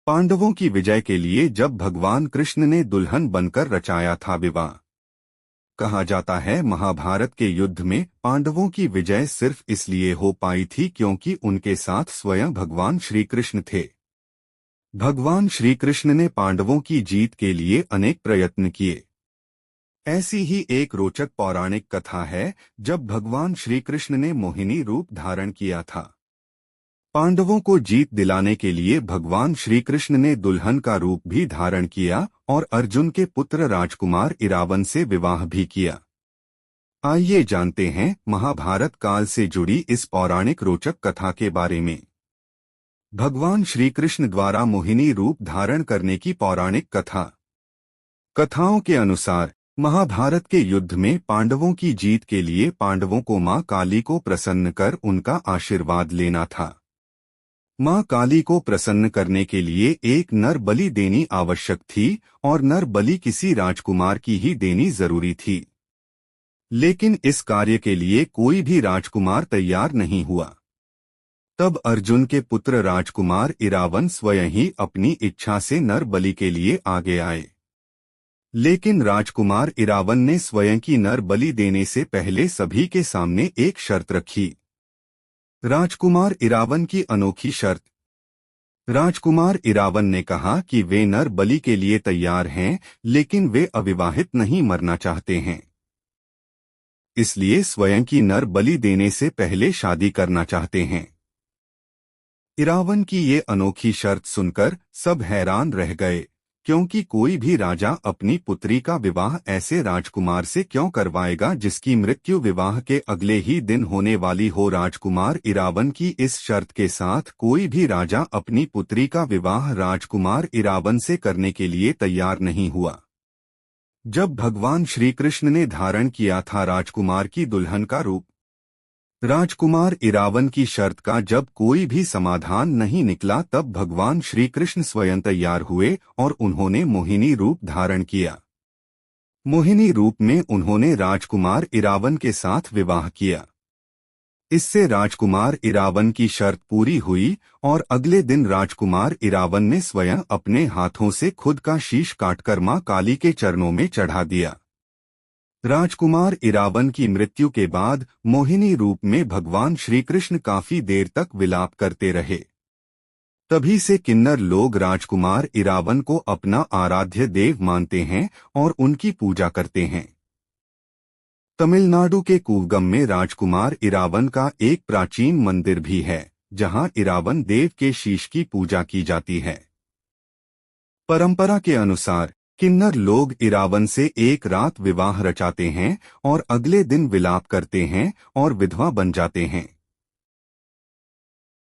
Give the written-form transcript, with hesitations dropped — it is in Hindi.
पांडवों की विजय के लिए जब भगवान कृष्ण ने दुल्हन बनकर रचाया था विवाह। कहा जाता है महाभारत के युद्ध में पांडवों की विजय सिर्फ इसलिए हो पाई थी क्योंकि उनके साथ स्वयं भगवान श्री कृष्ण थे। भगवान श्री कृष्ण ने पांडवों की जीत के लिए अनेक प्रयत्न किए। ऐसी ही एक रोचक पौराणिक कथा है जब भगवान श्री कृष्ण ने मोहिनी रूप धारण किया था। पांडवों को जीत दिलाने के लिए भगवान श्री कृष्ण ने दुल्हन का रूप भी धारण किया और अर्जुन के पुत्र राजकुमार इरावन से विवाह भी किया। आइए जानते हैं महाभारत काल से जुड़ी इस पौराणिक रोचक कथा के बारे में। भगवान श्री कृष्ण द्वारा मोहिनी रूप धारण करने की पौराणिक कथा। कथाओं के अनुसार महाभारत के युद्ध में पांडवों की जीत के लिए पांडवों को मां काली को प्रसन्न कर उनका आशीर्वाद लेना था। मां काली को प्रसन्न करने के लिए एक नर बलि देनी आवश्यक थी और नर बलि किसी राजकुमार की ही देनी जरूरी थी। लेकिन इस कार्य के लिए कोई भी राजकुमार तैयार नहीं हुआ। तब अर्जुन के पुत्र राजकुमार इरावन स्वयं ही अपनी इच्छा से नर बलि के लिए आगे आए। लेकिन राजकुमार इरावन ने स्वयं की नर बलि देने से पहले सभी के सामने एक शर्त रखी। राजकुमार इरावन की अनोखी शर्त। राजकुमार इरावन ने कहा कि वे नर बलि के लिए तैयार हैं, लेकिन वे अविवाहित नहीं मरना चाहते हैं, इसलिए स्वयं की नर बलि देने से पहले शादी करना चाहते हैं। इरावन की ये अनोखी शर्त सुनकर सब हैरान रह गए, क्योंकि कोई भी राजा अपनी पुत्री का विवाह ऐसे राजकुमार से क्यों करवाएगा जिसकी मृत्यु विवाह के अगले ही दिन होने वाली हो। राजकुमार इरावन की इस शर्त के साथ कोई भी राजा अपनी पुत्री का विवाह राजकुमार इरावन से करने के लिए तैयार नहीं हुआ। जब भगवान श्री कृष्ण ने धारण किया था राजकुमार की दुल्हन का रूप, राजकुमार इरावन की शर्त का जब कोई भी समाधान नहीं निकला, तब भगवान श्री कृष्ण स्वयं तैयार हुए और उन्होंने मोहिनी रूप धारण किया। मोहिनी रूप में उन्होंने राजकुमार इरावन के साथ विवाह किया। इससे राजकुमार इरावन की शर्त पूरी हुई और अगले दिन राजकुमार इरावन ने स्वयं अपने हाथों से खुद का शीश काटकर मां काली के चरणों में चढ़ा दिया। राजकुमार इरावन की मृत्यु के बाद मोहिनी रूप में भगवान श्री कृष्ण काफी देर तक विलाप करते रहे। तभी से किन्नर लोग राजकुमार इरावन को अपना आराध्य देव मानते हैं और उनकी पूजा करते हैं। तमिलनाडु के कूवगम में राजकुमार इरावन का एक प्राचीन मंदिर भी है, जहां इरावन देव के शीश की पूजा की जाती है। परंपरा के अनुसार किन्नर लोग इरावन से एक रात विवाह रचाते हैं और अगले दिन विलाप करते हैं और विधवा बन जाते हैं।